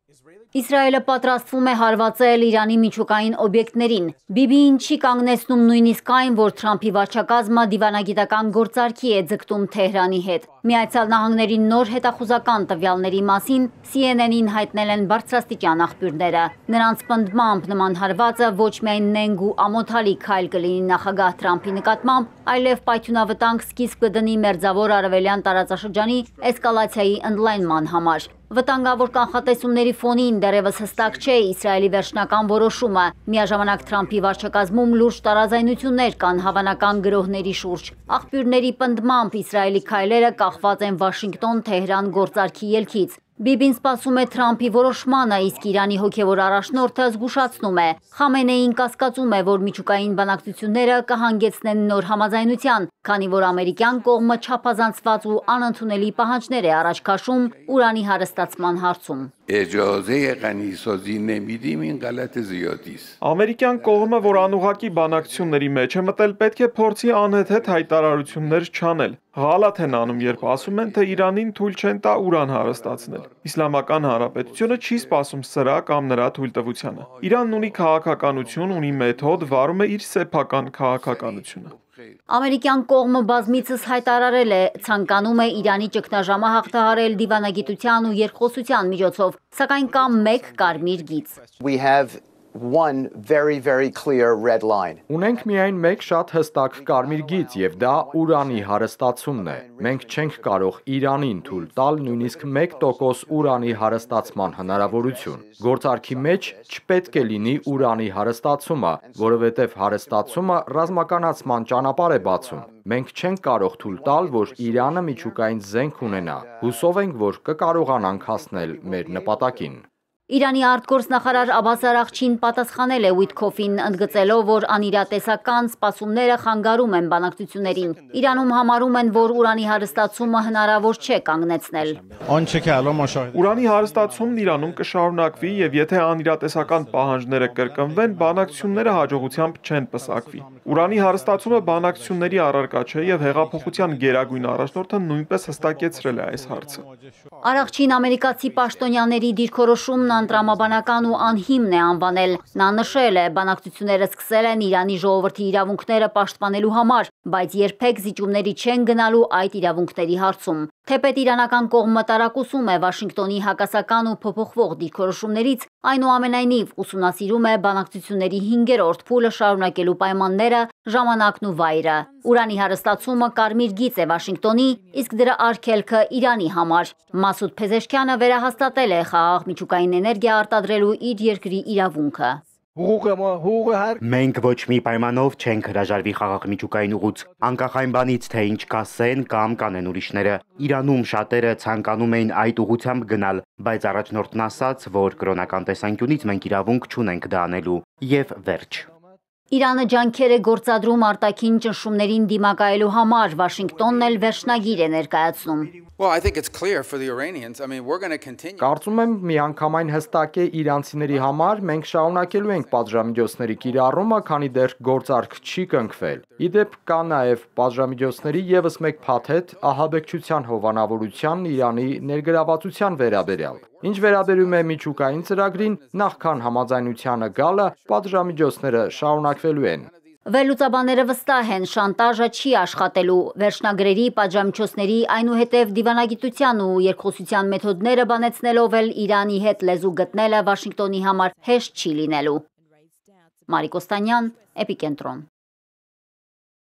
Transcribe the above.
Իսրայելը պատրաստվում է հարվածել Իրանի միջուկային օբյեկտներին։ Բիբիին չի կանգնեցնում նույնիսկ այն, որ Թրամփի վարչակազմը դիվանագիտական գործարքի է ձգտում Թեհրանի հետ։ Միացյալ Նահանգների նոր հետախուզական տվյալների մասին CNN-ին հայտնել են բարձրաստիճան աղբյուրները։ Նրանց պնդմամբ նման հարվածը ոչ միայն նենգ ու ամոթալի քայլ կլինի նախագահ Թրամփի նկատմամբ, այլև պայթյունավտանգ սկիզբ կդնի Մերձավոր Արևելյան տարածաշրջանի էսկալացիայի ընդլայնման համար։ Վտանգավոր կանխատեսումների ֆոնին դեռևս հստակ չէ Իսրայելի վերջնական որոշումը։ Միաժամանակ Թրամփի վարչակազմում լուրջ տարաձայնություններ կան հավանական գրոհների շուրջ։ Աղբյուրների պնդմամբ Իսրայելի քայլերը կախված են Վաշինգտոն-Թեհրան գործարքի ելքից։ Բիբին սպասում է Թրամփի որոշմանը, իսկ Իրանի հոգևոր առաջնորդը զգուշացնում է։ Խամենեին կասկածում է, որ միջուկային բանակցությունները կհանգեցնեն նոր համաձայնության, քանի որ ամերիկյան կողմը չափազանցված ու անընդունելի պահանջներ է առաջ քաշում ուրանի հարստացման հարցում։ Ամերիկյան կողմը, որ անուղղակի բանակցությունների մեջ է մտել, պետք է փորձի անհեթեթ հայտարարություններ չանել։ Ղալաթ են անում, երբ ասում են, թե Իրանին թույլ չեն տա ուրան հարստացնել։ Իսլամական Հանրապետությունը չի սպասում սրա կամ նրա թույլտվությանը։ Իրանն ունի քաղաքականություն, ունի մեթոդ, վարում է իր սեփական քաղաքականությունը։ Ամերիկյան կողմը բազմիցս հայտարարել է, ցանկանում է Իրանի ճգնաժամը հաղթահարել դիվանագիտության ու երկխոսության միջոցով, սակայն կա մեկ կարմիր գիծ։ Ունենք միայն մեկ շատ հստակ կարմիր գիծ, եւ դա ուրանի հարստացումն է։ Մենք չենք կարող Իրանին թույլ տալ նույնիսկ 1% ուրանի հարստացման հնարավորություն։ Գործարքի մեջ չպետք է լինի ուրանի հարստացումը, որովհետև հարստացումը ռազմականացման ճանապարհ է բացում։ Մենք չենք կարող թույլ տալ, որ Իրանը միջուկային զենք ունենա։ Հուսով ենք, որ կկարողանանք հասնել մեր նպատակին։ Իրանի արտգործնախարար Աբբաս Արաղչին պատասխանել է Ուիթքոֆին, ընդգծելով, որ անիրատեսական սպասումները խանգարում են բանակցություններին։ Իրանում համարում են, որ ուրանի հարստացումը հնարավոր չէ կանգնեցնել։ Ուրանի հարստացումն Իրանում կշարունակվի եւ եթե անիրատեսական պահանջները կրկնվեն, բանակցությունները հաջողությամբ չեն պսակվի։ Ուրանի հարստացումը բանակցությունների առարկա չէ եւ հեղափոխության գերագույն առաջնորդը նույնպես հստակեցրել է այս հարցը։ Արաղչին ամերիկացի պաշտոնյաների դիրքորոշումն անտրամաբանական ու անհիմն է անվանել։ Նա նշել է, բանակցությունները սկսել են Իրանի ժողովրդի իրավունքները պաշտպանելու համար, բայց երբեք զիջումների չեն գնալու այդ իրավունքների հարցում։ Թեպետ իրանական կողմը տարակուսում է Վաշինգտոնի հակասական ու փոփոխվող դիրքորոշումներից, այնուամենայնիվ ուսումնասիրում է բանակցությունների 5-րդ փուլը շարունակելու պայմանները, ժամանակն ու վայրը։ Ուրանի հարստացումը կարմիր գիծ է Վաշինգտոնի, իսկ դրա արգելքը Իրանի համար։ Մասուդ Փեզեշքյանը վերահաստատել է խաղաղ միջուկային էներգիա արտադրելու իր երկրի իրավունքը։ Մենք ոչ մի պայմանով չենք հրաժարվի խաղաղ միջուկային ուղուց, անկախ այն բանից, թե ինչ կասեն կամ կանեն ուրիշները։ Իրանում շատերը ցանկանում էին այդ ուղղությամբ գնալ, բայց առաջնորդն ասաց, որ կրոնական տեսանկյունից մենք իրավունք չունենք դա անելու, եւ վերջ։ Իրանը ջանքեր է գործադրում արտաքին ճնշումներին դիմակայելու համար, Վաշինգտոնն էլ վերջնագիր է ներկայացնում։ Կարծում եմ միանգամայն հստակ է իրանցիների համար, մենք շարունակելու ենք պատժամիջոցների կիրառումը, քանի դեռ գործարք չի կնքվել։ Իդեպ կա նաև պատժամիջոցների եւս մեկ փաթեթ ահաբեկչության հովանավորության Իրանի ներգրավվածության վերաբերյալ։ Ինչ վերաբերում է միջուկային ծրագրին, նախքան համաձայնությանը գալը, պատժամիջոցները շարունակվելու են։ Վերլուծաբանները վստահ են, շանտաժը չի աշխատելու։ Վերջնագրերի, պատժամիջոցների, այնուհետև դիվանագիտության ու երկխոսության մեթոդները բանեցնելով էլ Իրանի հետ լեզու գտնելը Վաշինգտոնի համար հեշտ չի լինելու։ Մարիկ Օստանյան, Էպիկենտրոն։